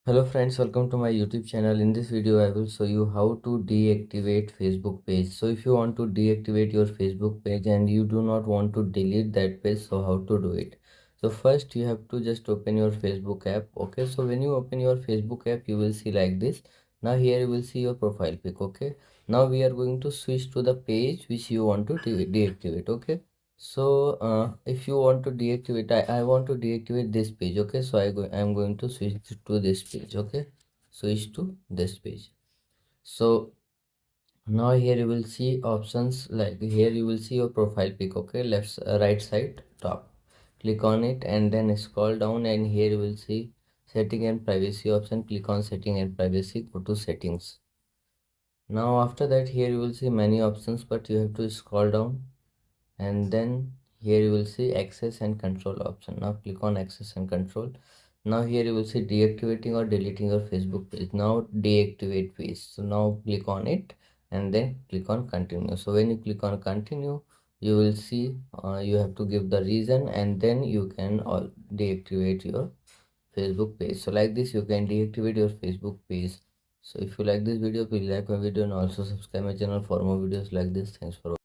Hello friends, welcome to my YouTube channel. In this video I will show you how to deactivate Facebook page. So if you want to deactivate your Facebook page and you do not want to delete that page, so how to do it? So first you have to just open your Facebook app. Okay, so when you open your Facebook app you will see like this. Now here you will see your profile pic. Okay, now we are going to switch to the page which you want to deactivate. Okay, so if you want to deactivate, I want to deactivate this page. Okay, so I'm going to switch to this page. Okay, switch to this page. So now here you will see options, like here you will see your profile pic. Okay, right side top, click on it and then scroll down, and here you will see setting and privacy option. Click on setting and privacy, go to settings. Now after that, here you will see many options, but you have to scroll down, and then here you will see access and control option. Now click on access and control. Now here you will see deactivating or deleting your Facebook page. Now deactivate page, so now click on it and then click on continue. So when you click on continue, you will see you have to give the reason, and then you can all deactivate your Facebook page. So like this you can deactivate your Facebook page. So if you like this video, please like my video and also subscribe my channel for more videos like this. Thanks for watching.